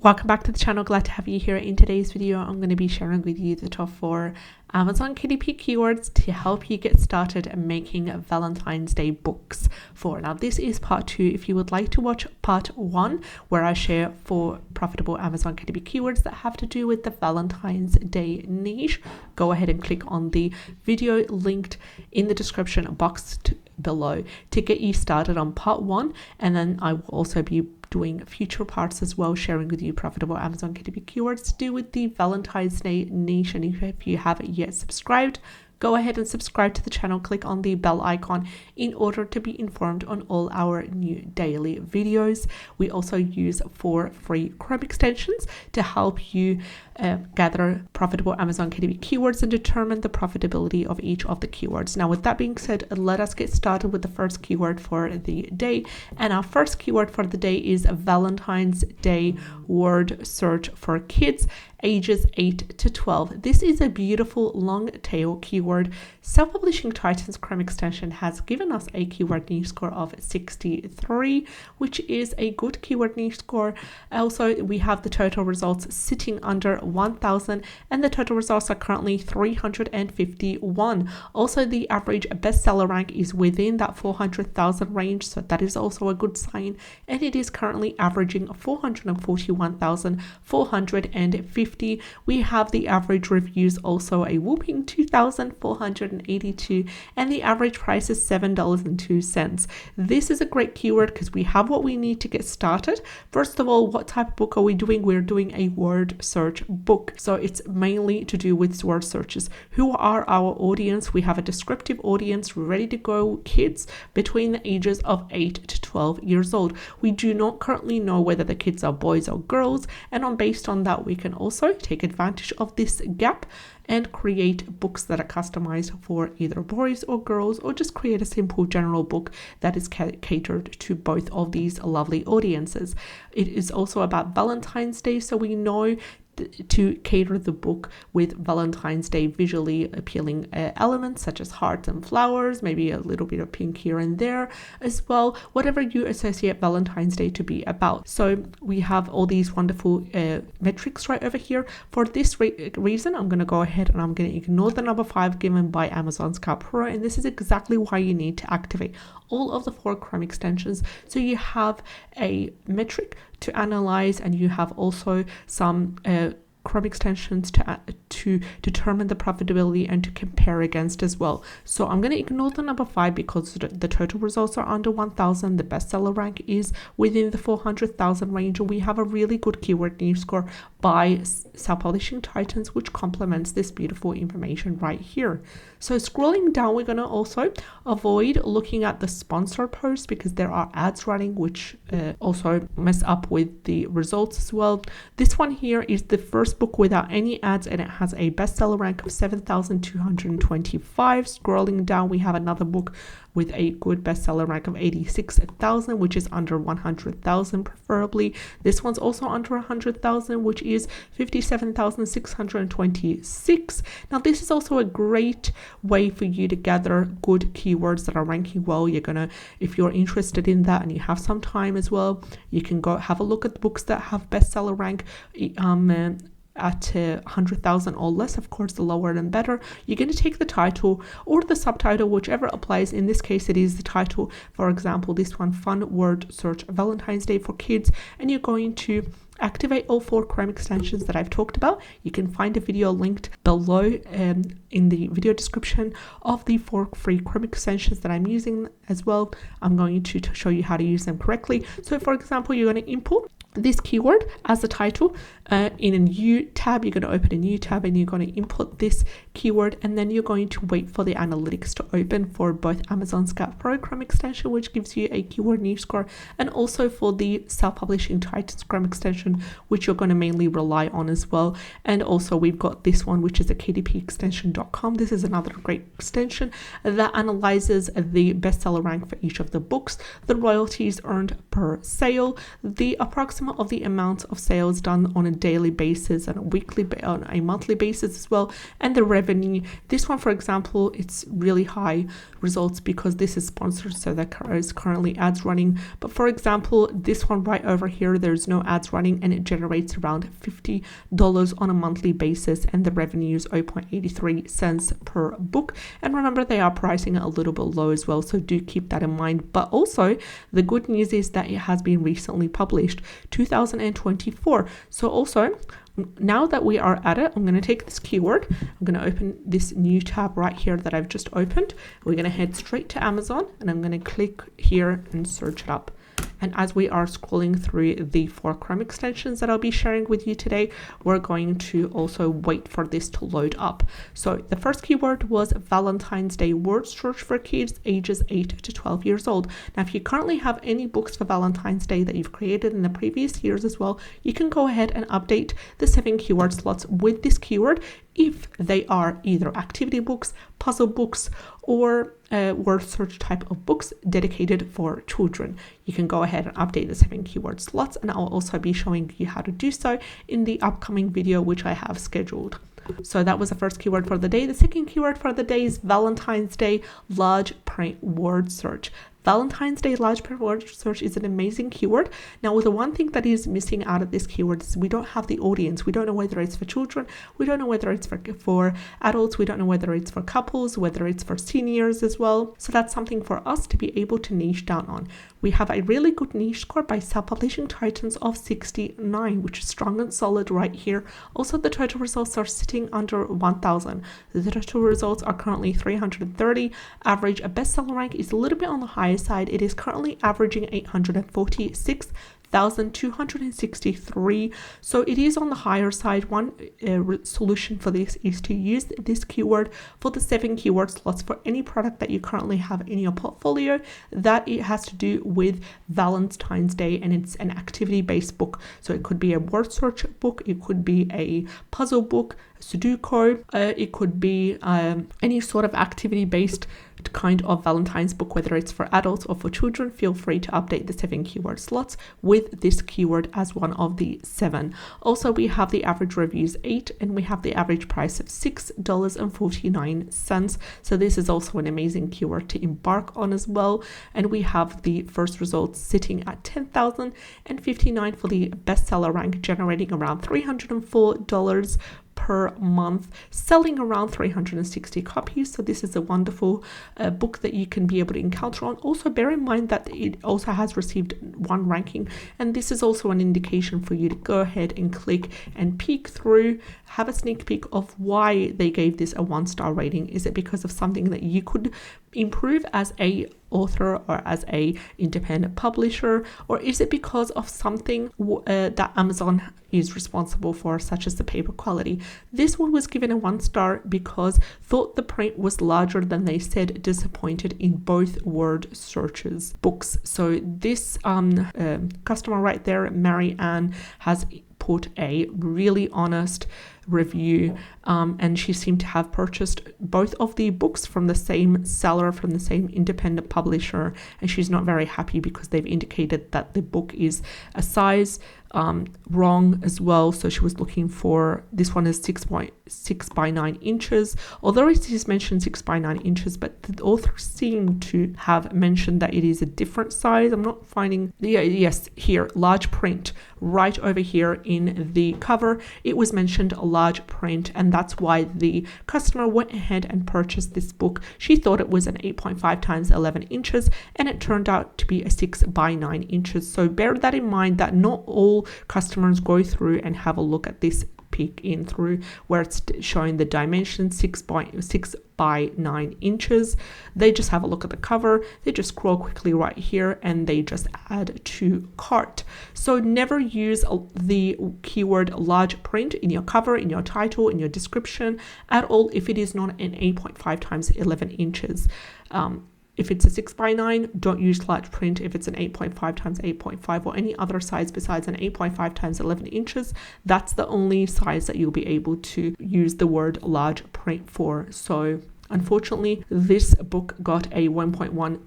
Welcome back to the channel. Glad to have you here. In today's video, I'm going to be sharing with you the top 4 Amazon KDP keywords to help you get started making Valentine's Day books for. Now, this is part 2. If you would like to watch part 1, where I share 4 profitable Amazon KDP keywords that have to do with the Valentine's Day niche, go ahead and click on the video linked in the description box below to get you started on part 1, and then I will also be doing future parts as well, sharing with you profitable Amazon KDP keywords to do with the Valentine's Day niche. And if you haven't yet subscribed, go ahead and subscribe to the channel. Click on the bell icon in order to be informed on all our new daily videos. We also use 4 free Chrome extensions to help you gather profitable Amazon KDP keywords and determine the profitability of each of the keywords. Now, with that being said, let us get started with the first keyword for the day. And our first keyword for the day is Valentine's Day word search for kids ages 8 to 12. This is a beautiful long tail keyword. Self-Publishing Titans Chrome extension has given us a keyword niche score of 63, which is a good keyword niche score. Also, we have the total results sitting under 1,000, and the total results are currently 351. Also, the average bestseller rank is within that 400,000 range, so that is also a good sign, and it is currently averaging 441,450. We have the average reviews also a whooping 2,482, and the average price is $7.02. This is a great keyword because we have what we need to get started. First of all, what type of book are we doing? We're doing a word search book, so it's mainly to do with word searches. Who are our audience? We have a descriptive audience, ready to go kids between the ages of 8 to 12 years old. We do not currently know whether the kids are boys or girls, and based on that, we can also take advantage of this gap and create books that are customized for either boys or girls, or just create a simple general book that is catered to both of these lovely audiences. It is also about Valentine's Day, so we know to cater the book with Valentine's Day visually appealing elements such as hearts and flowers, maybe a little bit of pink here and there as well, whatever you associate Valentine's Day to be about. So we have all these wonderful metrics right over here. For this reason, I'm going to go ahead and I'm going to ignore the number 5 given by Amazon Scout Pro, and this is exactly why you need to activate all of the 4 Chrome extensions, so you have a metric to analyze, and you have also some Chrome extensions to determine the profitability and to compare against as well. So I'm going to ignore the number 5 because the total results are under 1,000. The bestseller rank is within the 400,000 range, and we have a really good keyword niche score by Self-Publishing Titans, which complements this beautiful information right here. So scrolling down, we're going to also avoid looking at the sponsor posts because there are ads running, which also mess up with the results as well. This one here is the first book without any ads, and it has a bestseller rank of 7,225. Scrolling down, we have another book with a good bestseller rank of 86,000, which is under 100,000 preferably. This one's also under 100,000, which is 57,626. Now, this is also a great way for you to gather good keywords that are ranking well. You're gonna, if you're interested in that and you have some time as well, you can go have a look at the books that have bestseller rank at 100,000 or less. Of course, the lower and better. You're going to take the title or the subtitle, whichever applies. In this case, it is the title. For example, this one, Fun Word Search Valentine's Day for Kids, and you're going to activate all 4 Chrome extensions that I've talked about. You can find a video linked below in the video description of the 4 free Chrome extensions that I'm using as well. I'm going to show you how to use them correctly. So for example, you're going to import this keyword as a title in a new tab. You're going to open a new tab and you're going to input this keyword, and then you're going to wait for the analytics to open for both Amazon Scout Pro Chrome extension, which gives you a keyword niche score, and also for the Self-Publishing Titans Chrome extension, which you're going to mainly rely on as well. And also we've got this one, which is a KDP This is another great extension that analyzes the bestseller rank for each of the books, the royalties earned per sale, the approximate some of the amounts of sales done on a daily basis and on a monthly basis as well, and the revenue. This one, for example, it's really high results because this is sponsored, so there is currently ads running. But for example, this one right over here, there's no ads running, and it generates around $50 on a monthly basis, and the revenue is 0.83 cents per book. And remember, they are pricing it a little bit low as well, so do keep that in mind. But also, the good news is that it has been recently published, 2024. So also, now that we are at it, I'm going to take this keyword, I'm going to open this new tab right here that I've just opened. We're going to head straight to Amazon, and I'm going to click here and search it up. And as we are scrolling through the 4 Chrome extensions that I'll be sharing with you today, we're going to also wait for this to load up. So the first keyword was Valentine's Day word search for kids ages 8 to 12 years old. Now, if you currently have any books for Valentine's Day that you've created in the previous years as well, you can go ahead and update the 7 keyword slots with this keyword if they are either activity books, puzzle books, or word search type of books dedicated for children. You can go ahead and update the 7 keyword slots, and I'll also be showing you how to do so in the upcoming video which I have scheduled. So that was the first keyword for the day. The second keyword for the day is Valentine's Day large print word search. Valentine's Day large print word search is an amazing keyword. Now, the one thing that is missing out of this keyword is we don't have the audience. We don't know whether it's for children. We don't know whether it's for adults. We don't know whether it's for couples, whether it's for seniors as well. So that's something for us to be able to niche down on. We have a really good niche score by Self-Publishing Titans of 69, which is strong and solid right here. Also, the total results are sitting under 1,000. The total results are currently 330. Average a bestseller rank is a little bit on the higher side. It is currently averaging 846,263. So it is on the higher side. One solution for this is to use this keyword for the 7 keyword slots for any product that you currently have in your portfolio that it has to do with Valentine's Day, and it's an activity-based book. So it could be a word search book, it could be a puzzle book, Sudoku, it could be any sort of activity-based kind of Valentine's book, whether it's for adults or for children. Feel free to update the 7 keyword slots with this keyword as one of the 7. Also, we have the average reviews 8, and we have the average price of $6.49. So this is also an amazing keyword to embark on as well. And we have the first results sitting at 10,059 for the bestseller rank, generating around $304 per month, selling around 360 copies. So this is a wonderful book that you can be able to encounter on. Also, bear in mind that it also has received 1 ranking, and this is also an indication for you to go ahead and click and peek through, have a sneak peek of why they gave this a 1-star rating. Is it because of something that you could improve as a author or as a independent publisher, or is it because of something that Amazon is responsible for, such as the paper quality? This one was given a 1-star because thought the print was larger than they said, disappointed in both word searches books. So this customer right there, Mary Ann, has put a really honest review, and she seemed to have purchased both of the books from the same seller, from the same independent publisher, and she's not very happy because they've indicated that the book is a size wrong as well. So she was looking for, this one is 6 by 9 inches, although it is mentioned 6 by 9 inches, but the author seemed to have mentioned that it is a different size. I'm not finding yes, here, large print right over here in the cover, it was mentioned a large print, and that's why the customer went ahead and purchased this book. She thought it was an 8.5 times 11 inches, and it turned out to be a 6 by 9 inches. So bear that in mind, that not all customers go through and have a look at this, peek in through where it's showing the dimensions 6 by 9 inches. They just have a look at the cover, they just scroll quickly right here, and they just add to cart. So never use the keyword large print in your cover, in your title, in your description at all if it is not an 8.5 times 11 inches. If it's a 6 by 9, don't use large print. If it's an 8.5 times 8.5 or any other size besides an 8.5 times 11 inches, that's the only size that you'll be able to use the word large print for. So unfortunately, this book got a 1.1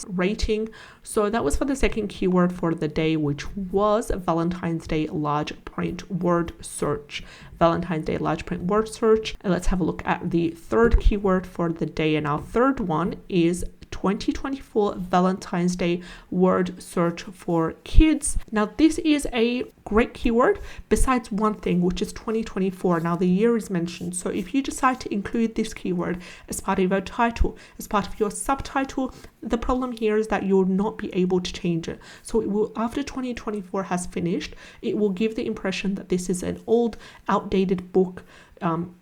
rating. So that was for the second keyword for the day, which was Valentine's Day large print word search. Valentine's Day large print word search. And let's have a look at the third keyword for the day. And our third one is 2024 Valentine's Day word search for kids. Now this is a great keyword besides one thing, which is 2024. Now the year is mentioned, so if you decide to include this keyword as part of your title, as part of your subtitle, the problem here is that you'll not be able to change it. So it will, after 2024 has finished, it will give the impression that this is an old, outdated book,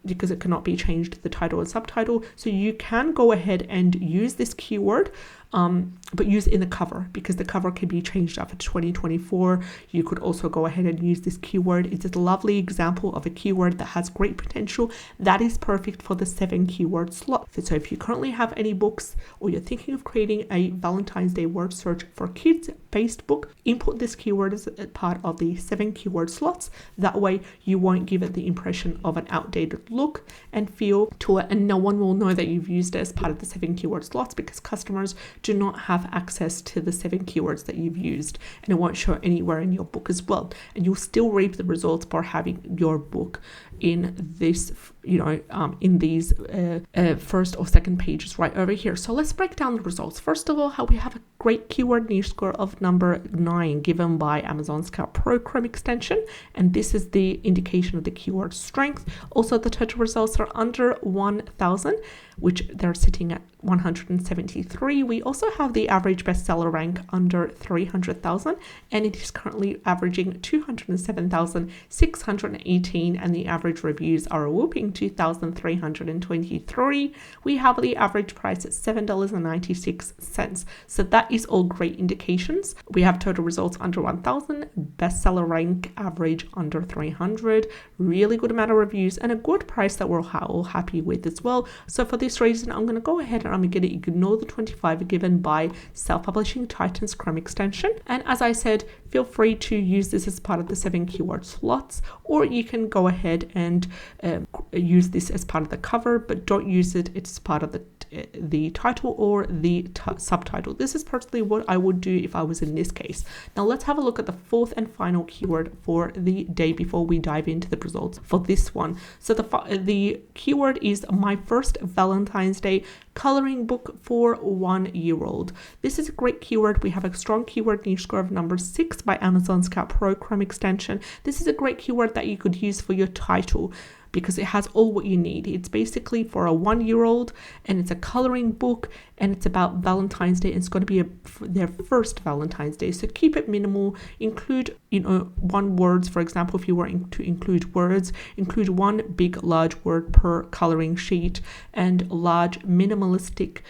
because it cannot be changed, the title and subtitle. So you can go ahead and use this keyword, but use it in the cover, because the cover can be changed after 2024. You could also go ahead and use this keyword. It's a lovely example of a keyword that has great potential. That is perfect for the 7 keyword slot. So if you currently have any books, or you're thinking of creating a Valentine's Day word search for kids based book, input this keyword as part of the 7 keyword slots. That way you won't give it the impression of an outdated look and feel to it, and no one will know that you've used it as part of the 7 keyword slots, because customers do not have access to the 7 keywords that you've used, and it won't show anywhere in your book as well. And you'll still reap the results for having your book in this, in these first or second pages right over here. So let's break down the results. First of all, how we have a great keyword niche score of number 9 given by Amazon Scout Pro Chrome extension, and this is the indication of the keyword strength. Also, the total results are under 1,000, which they're sitting at 173. We also have the average bestseller rank under 300,000, and it is currently averaging 207,618, and the average reviews are a whooping 2,323. We have the average price at $7.96. So that is all great indications. We have total results under 1,000, bestseller rank average under 300, really good amount of reviews, and a good price that we're all happy with as well. So for this reason, I'm going to go ahead and I'm going to ignore the 25 given by Self-Publishing Titan's Chrome extension. And as I said, feel free to use this as part of the 7 keyword slots, or you can go ahead and use this as part of the cover, but don't use it as part of the title or the subtitle. This is personally what I would do if I was in this case. Now let's have a look at the fourth and final keyword for the day before we dive into the results for this one. So the keyword is my first Valentine's Day coloring book for 1-year-old. This is a great keyword. We have a strong keyword niche score of number 6 by Amazon Scout Pro Chrome extension. This is a great keyword that you could use for your title, because it has all what you need. It's basically for a 1-year-old, and it's a coloring book, and it's about Valentine's Day. It's going to be their first Valentine's Day. So keep it minimal. Include, one words. For example, if you were to include words, include one big, large word per coloring sheet, and large minimalistic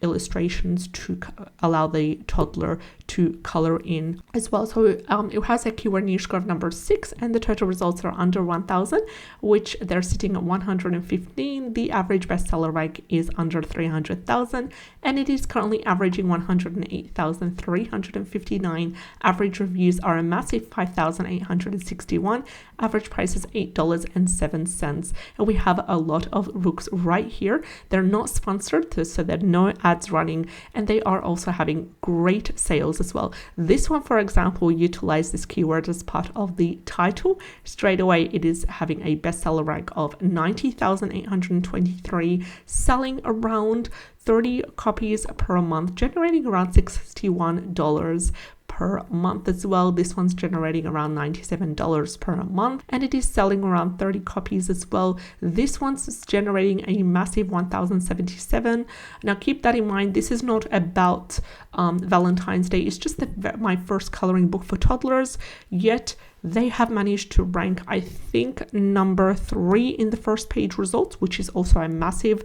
illustrations to allow the toddler to color in as well. So it has a keyword niche score of number 6, and the total results are under 1,000, which they're sitting at 115. The average bestseller rank is under 300,000, and it is currently averaging 108,359. Average reviews are a massive 5,861. Average price is $8.07. And we have a lot of books right here. They're not sponsored, so there are no ads running, and they are also having great sales as well. This one, for example, utilized this keyword as part of the title. Straight away, it is having a bestseller rank of 90,823, selling around 30 copies per month, generating around $61 per month as well. This one's generating around $97 per month, and it is selling around 30 copies as well. This one's generating a massive 1,077. Now keep that in mind, this is not about Valentine's Day. It's just my first coloring book for toddlers, yet they have managed to rank, I think, number 3 in the first page results, which is also a massive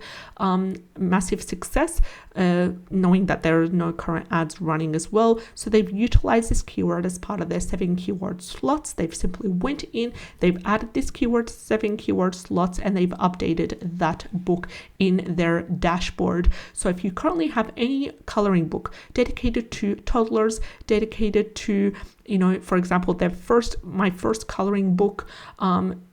success, knowing that there are no current ads running as well. So they've utilized this keyword as part of their 7 keyword slots. They've simply went in, they've added this keyword to 7 keyword slots, and they've updated that book in their dashboard. So if you currently have any coloring book dedicated to toddlers, dedicated to you know, for example, my first coloring book,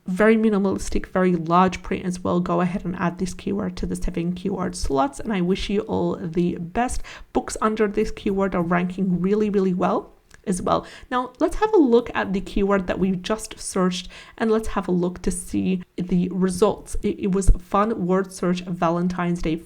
very minimalistic, very large print as well. Go ahead and add this keyword to the 7 keyword slots, and I wish you all the best. Books under this keyword are ranking really, really well as well. Now let's have a look at the keyword that we just searched, and let's have a look to see the results. It was fun word search Valentine's Day,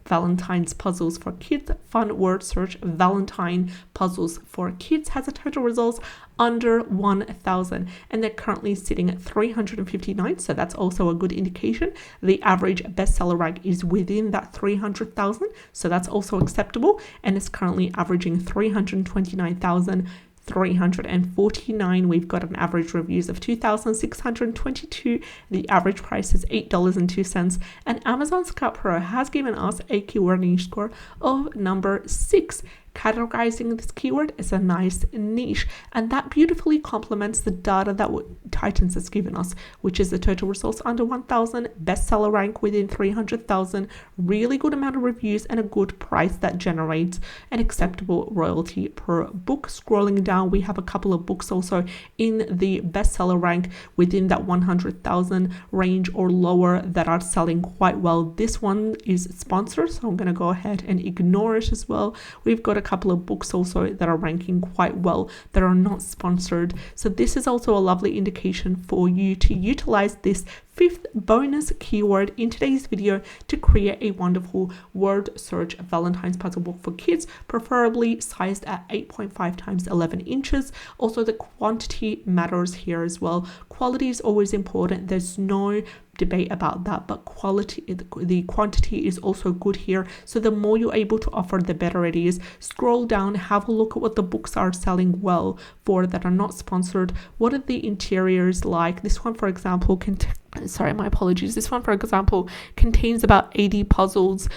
Valentine's puzzles for kids. Fun word search Valentine puzzles for kids has a total results under 1,000, and they're currently sitting at 359, so that's also a good indication. The average bestseller rank is within that 300,000, so that's also acceptable, and it's currently averaging 329,349. We've got an average reviews of 2,622. The average price is $8.02, and Amazon Scout Pro has given us a keyword niche score of number 6. Categorizing this keyword as a nice niche, and that beautifully complements the data that Titans has given us, which is the total results under 1,000, bestseller rank within 300,000, really good amount of reviews, and a good price that generates an acceptable royalty per book. Scrolling down, we have a couple of books also in the bestseller rank within that 100,000 range or lower that are selling quite well. This one is sponsored, so I'm going to go ahead and ignore it as well. We've got a couple of books also that are ranking quite well that are not sponsored, so this is also a lovely indication for you to utilize this 5th bonus keyword in today's video to create a wonderful word search Valentine's puzzle book for kids, preferably sized at 8.5 times 11 inches. Also, the quantity matters here as well. Quality is always important. There's no debate about that, but quality, the quantity is also good here. So the more you're able to offer, the better it is. Scroll down, have a look at what the books are selling well for that are not sponsored. What are the interiors like? This one, for example, this one, for example, contains about 80 puzzles.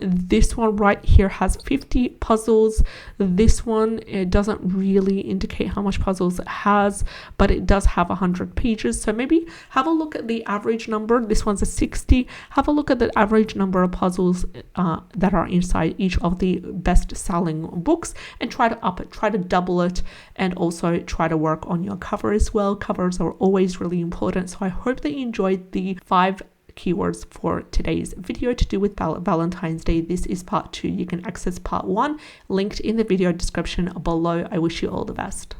This one right here has 50 puzzles. This one, it doesn't really indicate how much puzzles it has, but it does have 100 pages. So maybe have a look at the average number. This one's a 60. Have a look at the average number of puzzles that are inside each of the best selling books, and try to up it, try to double it, and also try to work on your cover as well. Covers are always really important. So I hope that you enjoyed the 5 keywords for today's video to do with Valentine's Day. This is part 2. You can access part 1 linked in the video description below. I wish you all the best.